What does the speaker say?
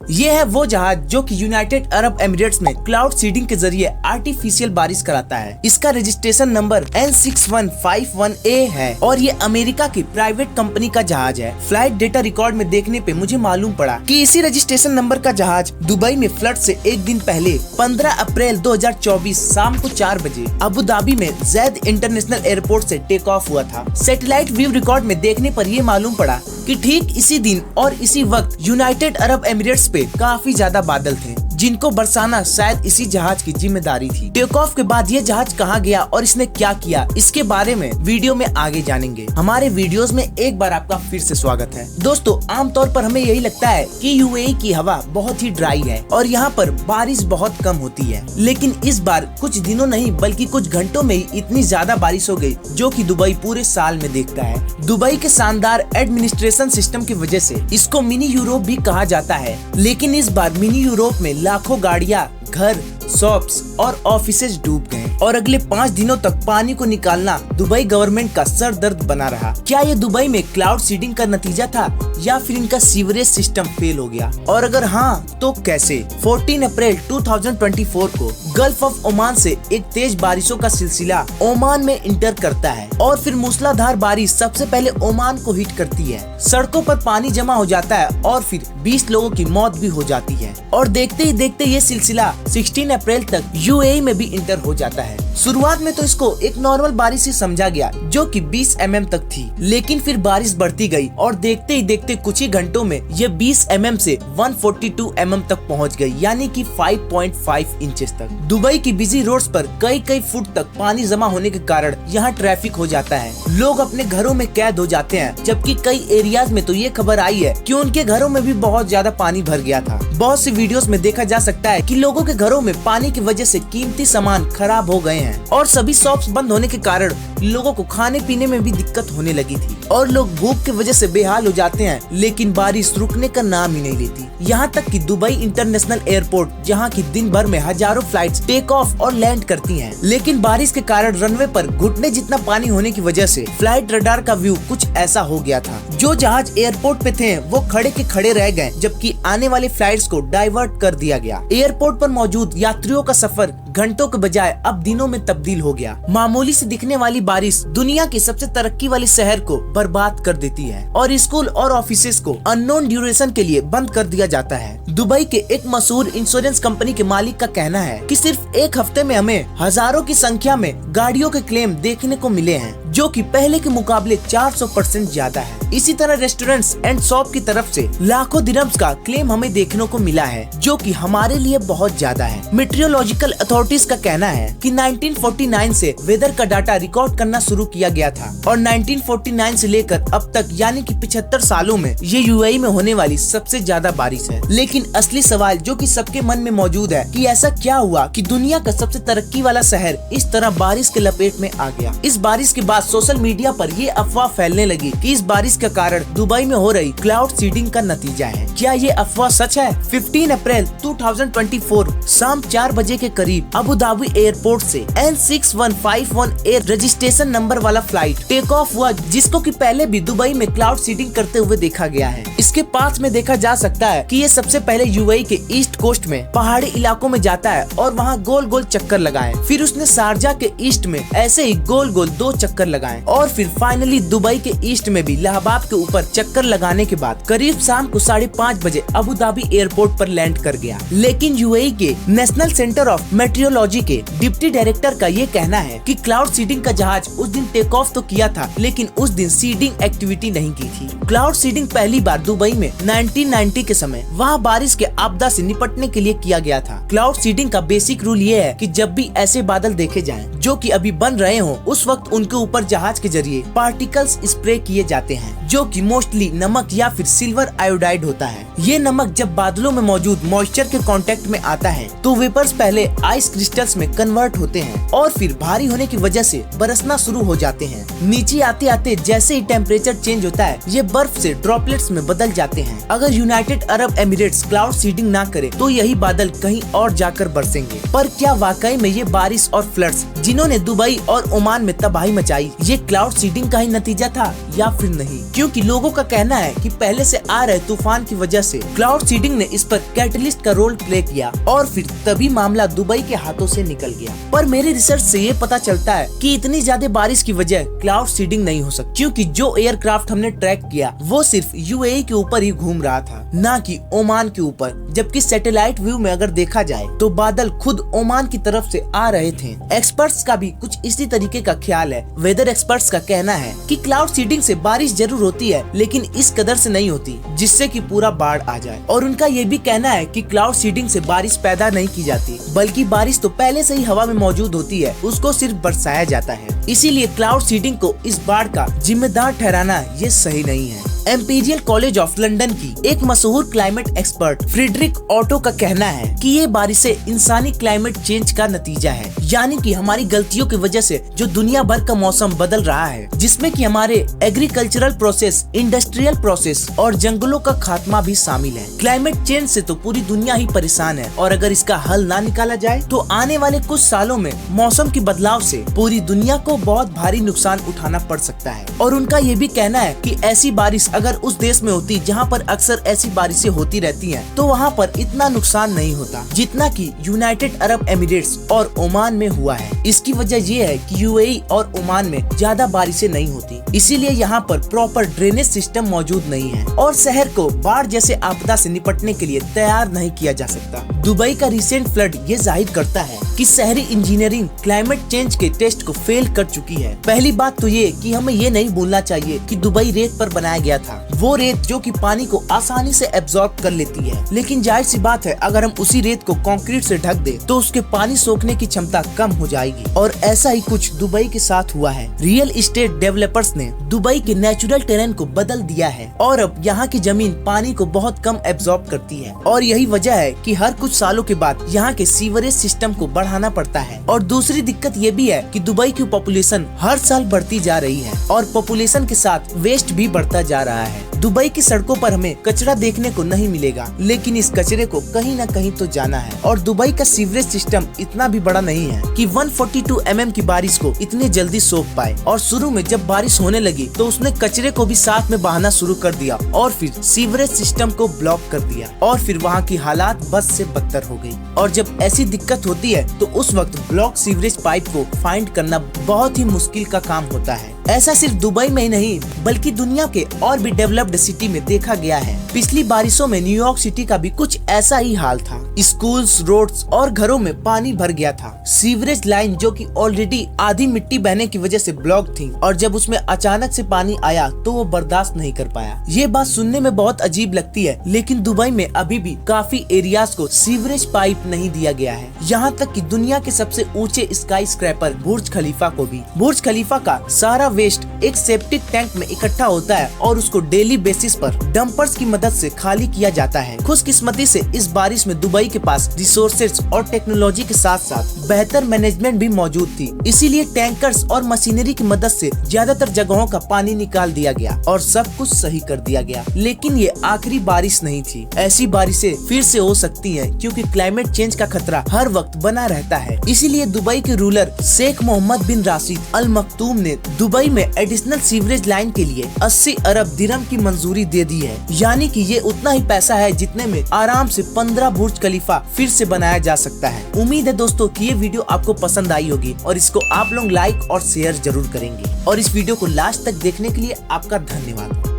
ये है वो जहाज जो कि यूनाइटेड अरब एमिरेट्स में क्लाउड सीडिंग के जरिए आर्टिफिशियल बारिश कराता है। इसका रजिस्ट्रेशन नंबर N6151A है और ये अमेरिका की प्राइवेट कंपनी का जहाज है। फ्लाइट डेटा रिकॉर्ड में देखने पे मुझे मालूम पड़ा कि इसी रजिस्ट्रेशन नंबर का जहाज दुबई में फ्लड से एक दिन पहले 15 अप्रैल 2024 शाम को 4 बजे अबू धाबी में जैद इंटरनेशनल एयरपोर्ट से टेक ऑफ हुआ था। सैटेलाइट व्यू रिकॉर्ड में देखने पर ये मालूम पड़ा कि ठीक इसी दिन और इसी वक्त यूनाइटेड अरब एमिरेट्स पे काफी ज्यादा बादल थे, जिनको बरसाना शायद इसी जहाज की जिम्मेदारी थी। टेक ऑफ के बाद ये जहाज कहाँ गया और इसने क्या किया, इसके बारे में वीडियो में आगे जानेंगे। हमारे वीडियोस में एक बार आपका फिर से स्वागत है। दोस्तों, आमतौर पर हमें यही लगता है कि यूएई की हवा बहुत ही ड्राई है और यहाँ पर बारिश बहुत कम होती है, लेकिन इस बार कुछ दिनों नहीं बल्कि कुछ घंटों में ही इतनी ज्यादा बारिश हो गई जो कि दुबई पूरे साल में देखता है। दुबई के शानदार एडमिनिस्ट्रेशन सिस्टम की वजह से इसको मिनी यूरोप भी कहा जाता है, लेकिन इस बार मिनी यूरोप में लाखों गाड़ियां, घर, शॉप्स और ऑफिसेज डूब गए और अगले 5 दिनों तक पानी को निकालना दुबई गवर्नमेंट का सर दर्द बना रहा। क्या ये दुबई में क्लाउड सीडिंग का नतीजा था या फिर इनका सीवरेज सिस्टम फेल हो गया, और अगर हाँ तो कैसे? 14 अप्रैल 2024 को गल्फ ऑफ ओमान से एक तेज बारिशों का सिलसिला ओमान में इंटर करता है और फिर मूसलाधार बारिश सबसे पहले ओमान को हिट करती है। सड़कों पर पानी जमा हो जाता है और फिर 20 लोगों की मौत भी हो जाती है और देखते ही देखते ये सिलसिला 16 अप्रैल तक यूएई में भी इंटर हो जाता है। शुरुआत में तो इसको एक नॉर्मल बारिश ही समझा गया जो कि 20 mm तक थी, लेकिन फिर बारिश बढ़ती गई और देखते ही देखते कुछ ही घंटों में ये 20 mm से 142 mm तक पहुंच गई, यानी कि 5.5 इंचेस तक। दुबई की बिजी रोड्स पर कई फुट तक पानी जमा होने के कारण यहाँ ट्रैफिक हो जाता है। लोग अपने घरों में कैद हो जाते हैं, जबकि कई एरियाज में तो ये खबर आई है कि उनके घरों में भी बहुत ज्यादा पानी भर गया था। बहुत सी वीडियोस में देखा जा सकता है कि लोगों के घरों में पानी की वजह से कीमती सामान खराब हो गए हैं और सभी शॉप्स बंद होने के कारण लोगों को खाने पीने में भी दिक्कत होने लगी थी और लोग भूख की वजह से बेहाल हो जाते हैं, लेकिन बारिश रुकने का नाम ही नहीं लेती। यहाँ तक कि दुबई इंटरनेशनल एयरपोर्ट, जहाँ की दिन भर में हजारों फ्लाइट्स टेक ऑफ और लैंड करती हैं, लेकिन बारिश के कारण रनवे पर घुटने जितना पानी होने की वजह से फ्लाइट रडार का व्यू कुछ ऐसा हो गया था। जो जहाज एयरपोर्ट पे थे वो खड़े के खड़े रह गए, जबकि आने वाली फ्लाइट्स को डाइवर्ट कर दिया गया। एयरपोर्ट पर मौजूद यात्रियों का सफर घंटों के बजाय अब दिनों में तब्दील हो गया। मामूली से दिखने वाली बारिश दुनिया की सबसे तरक्की वाली शहर को बर्बाद कर देती है और स्कूल और ऑफिसेज को अननोन ड्यूरेशन के लिए बंद कर दिया जाता है। दुबई के एक मशहूर इंश्योरेंस कंपनी के मालिक का कहना है कि सिर्फ एक हफ्ते में हमें हजारों की संख्या में गाड़ियों के क्लेम देखने को मिले हैं, जो कि पहले के मुकाबले 400% ज्यादा है। इसी तरह रेस्टोरेंट्स एंड शॉप की तरफ से लाखों दिरहम्स का क्लेम हमें देखने को मिला है, जो कि हमारे लिए बहुत ज्यादा है। मेट्रोलॉजिकल अथॉरिटीज का कहना है कि 1949 से वेदर का डाटा रिकॉर्ड करना शुरू किया गया था और 1949 से लेकर अब तक यानी कि 75 सालों में ये यूएई में होने वाली सबसे ज्यादा बारिश है। लेकिन असली सवाल जो कि सबके मन में मौजूद है कि ऐसा क्या हुआ कि दुनिया का सबसे तरक्की वाला शहर इस तरह बारिश के लपेट में आ गया। इस बारिश के बाद सोशल मीडिया पर ये अफवाह फैलने लगी कि इस बारिश के कारण दुबई में हो रही क्लाउड सीडिंग का नतीजा है। क्या ये अफवाह सच है? 15 अप्रैल 2024 शाम 4 बजे के करीब अबू धाबी एयरपोर्ट से N6151A रजिस्ट्रेशन नंबर वाला फ्लाइट टेक ऑफ हुआ, जिसको कि पहले भी दुबई में क्लाउड सीडिंग करते हुए देखा गया है। इसके पास में देखा जा सकता है कि ये सबसे पहले यूएई के ईस्ट कोस्ट में पहाड़ी इलाकों में जाता है और वहाँ गोल गोल चक्कर लगाए, फिर उसने शारजा के ईस्ट में ऐसे ही गोल गोल 2 चक्कर लगाए और फिर फाइनली दुबई के ईस्ट में भी इलाहाबाद के ऊपर चक्कर लगाने के बाद करीब शाम को 5:30 बजे अबू धाबी एयरपोर्ट पर लैंड कर गया। लेकिन यूएई के नेशनल सेंटर ऑफ मेट्रोलॉजी के डिप्टी डायरेक्टर का ये कहना है कि क्लाउड सीडिंग का जहाज उस दिन टेक ऑफ तो किया था, लेकिन उस दिन सीडिंग एक्टिविटी नहीं की थी। क्लाउड सीडिंग पहली बार दुबई में 1990 के समय वहाँ बारिश के आपदा से निपटने के लिए किया गया था। क्लाउड सीडिंग का बेसिक रूल ये है कि जब भी ऐसे बादल देखे जाएं जो कि अभी बन रहे हों, उस वक्त उनके ऊपर जहाज के जरिए पार्टिकल्स स्प्रे किए जाते हैं, जो कि मोस्टली नमक या फिर सिल्वर आयोडाइड होता है। ये नमक जब बादलों में मौजूद मॉइस्चर के कांटेक्ट में आता है तो वेपर्स पहले आइस क्रिस्टल्स में कन्वर्ट होते हैं और फिर भारी होने की वजह से बरसना शुरू हो जाते हैं। नीचे आते आते जैसे ही टेम्परेचर चेंज होता है, ये बर्फ से ड्रॉपलेट्स में बदल जाते हैं। अगर United Arab Emirates cloud seeding ना करे तो यही बादल कहीं और जाकर बरसेंगे। पर क्या वाकई में ये बारिश और फ्लड्स जिन्होंने दुबई और ओमान में तबाही मचाई, ये क्लाउड सीडिंग का ही नतीजा था या फिर नहीं? क्योंकि लोगों का कहना है कि पहले से आ रहे तूफान की वजह से क्लाउड सीडिंग ने इस पर कैटलिस्ट का रोल प्ले किया और फिर तभी मामला दुबई के हाथों से निकल गया। पर मेरे रिसर्च से ये पता चलता है कि इतनी ज्यादा बारिश की वजह क्लाउड सीडिंग नहीं हो सकती, क्योंकि जो एयरक्राफ्ट हमने ट्रैक किया वो सिर्फ यूएई के ऊपर ही घूम रहा था, ना कि ओमान के ऊपर। जबकि सैटेलाइट व्यू में अगर देखा जाए तो बादल खुद ओमान की तरफ से आ रहे थे। एक्सपर्ट्स का भी कुछ इसी तरीके का ख्याल है। वेदर एक्सपर्ट्स का कहना है कि क्लाउड सीडिंग से बारिश जरूर होती है, लेकिन इस कदर से नहीं होती जिससे कि पूरा बाढ़ आ जाए। और उनका ये भी कहना है कि क्लाउड सीडिंग से बारिश पैदा नहीं की जाती, बल्कि बारिश तो पहले से ही हवा में मौजूद होती है, उसको सिर्फ बरसाया जाता है। इसीलिए क्लाउड सीडिंग को इस बाढ़ का जिम्मेदार ठहराना ये सही नहीं है। एम्पीरियल कॉलेज ऑफ लंदन की एक मशहूर क्लाइमेट एक्सपर्ट फ्रेडरिक ऑटो का कहना है कि ये बारिशें इंसानी क्लाइमेट चेंज का नतीजा है, यानी कि हमारी गलतियों की वजह से जो दुनिया भर का मौसम बदल रहा है, जिसमें कि हमारे एग्रीकल्चरल प्रोसेस, इंडस्ट्रियल प्रोसेस और जंगलों का खात्मा भी शामिल है। क्लाइमेट चेंज से तो पूरी दुनिया ही परेशान है और अगर इसका हल ना निकाला जाए तो आने वाले कुछ सालों में मौसम के बदलाव से पूरी दुनिया को बहुत भारी नुकसान उठाना पड़ सकता है। और उनका ये भी कहना है कि ऐसी बारिश अगर उस देश में होती जहाँ पर अक्सर ऐसी बारिशें होती रहती हैं, तो वहाँ पर इतना नुकसान नहीं होता जितना कि यूनाइटेड अरब एमिरेट्स और ओमान में हुआ है। इसकी वजह ये है कि यूएई और ओमान में ज्यादा बारिशें नहीं होती, इसीलिए यहाँ पर प्रॉपर ड्रेनेज सिस्टम मौजूद नहीं है और शहर को बाढ़ जैसे आपदा से निपटने के लिए तैयार नहीं किया जा सकता। दुबई का रिसेंट फ्लड ये जाहिर करता है कि शहरी इंजीनियरिंग क्लाइमेट चेंज के टेस्ट को फेल कर चुकी है। पहली बात तो ये कि हमें ये नहीं भूलना चाहिए कि दुबई रेत पर बनाया गया था, वो रेत जो कि पानी को आसानी से एब्जॉर्ब कर लेती है। लेकिन जाहिर सी बात है, अगर हम उसी रेत को कंक्रीट से ढक दे तो उसके पानी सोखने की क्षमता कम हो जाएगी और ऐसा ही कुछ दुबई के साथ हुआ है। रियल एस्टेट डेवलपर्स ने दुबई के नेचुरल टेरेन को बदल दिया है और अब यहाँ की जमीन पानी को बहुत कम एब्जॉर्ब करती है और यही वजह है कि हर कुछ सालों के बाद यहाँ के सीवरेज सिस्टम को बढ़ाना पड़ता है। और दूसरी दिक्कत ये भी है कि दुबई की पॉपुलेशन हर साल बढ़ती जा रही है और पॉपुलेशन के साथ वेस्ट भी बढ़ता जा रहा है। दुबई की सड़कों पर हमें कचरा देखने को नहीं मिलेगा, लेकिन इस कचरे को कहीं न कहीं तो जाना है। और दुबई का सीवरेज सिस्टम इतना भी बड़ा नहीं है कि 142 mm की बारिश को इतनी जल्दी सोख पाए। और शुरू में जब बारिश होने लगी तो उसने कचरे को भी साथ में बहाना शुरू कर दिया और फिर सीवरेज सिस्टम को ब्लॉक कर दिया और फिर वहाँ की हालात बस से बदतर हो गई। और जब ऐसी दिक्कत होती है तो उस वक्त ब्लॉक सीवरेज पाइप को फाइंड करना बहुत ही मुश्किल का काम होता है। ऐसा सिर्फ दुबई में ही नहीं बल्कि दुनिया के और भी डेवलप्ड सिटी में देखा गया है। पिछली बारिशों में न्यूयॉर्क सिटी का भी कुछ ऐसा ही हाल था। स्कूल्स, रोड्स और घरों में पानी भर गया था। सीवरेज लाइन जो कि ऑलरेडी आधी मिट्टी बहने की वजह से ब्लॉक थी और जब उसमें अचानक से पानी आया तो वो बर्दाश्त नहीं कर पाया। ये बात सुनने में बहुत अजीब लगती है, लेकिन दुबई में अभी भी काफी एरियाज को सीवरेज पाइप नहीं दिया गया है। यहाँ तक कि दुनिया के सबसे ऊंचे स्काई स्क्रैपर बुर्ज खलीफा को भी। बुर्ज खलीफा का सारा वेस्ट एक सेप्टिक टैंक में इकट्ठा होता है और उसको डेली बेसिस पर डंपर्स की मदद से खाली किया जाता है। खुशकिस्मती से इस बारिश में दुबई के पास रिसोर्सेज और टेक्नोलॉजी के साथ साथ बेहतर मैनेजमेंट भी मौजूद थी, इसीलिए टैंकर्स और मशीनरी की मदद से ज्यादातर जगहों का पानी निकाल दिया गया और सब कुछ सही कर दिया गया। लेकिन ये आखिरी बारिश नहीं थी। ऐसी बारिशें फिर से हो सकती हैं क्योंकि क्लाइमेट चेंज का खतरा हर वक्त बना रहता है। इसीलिए दुबई के रूलर शेख मोहम्मद बिन राशिद अल मखतूम ने दुबई में एडिशनल सीवरेज लाइन के लिए 80 अरब दिरहम की मंजूरी दे दी है, यानी कि ये उतना ही पैसा है जितने में आराम से 15 बुर्ज खलीफा फिर से बनाया जा सकता है। उम्मीद है दोस्तों कि ये वीडियो आपको पसंद आई होगी और इसको आप लोग लाइक और शेयर जरूर करेंगे और इस वीडियो को लास्ट तक देखने के लिए आपका धन्यवाद।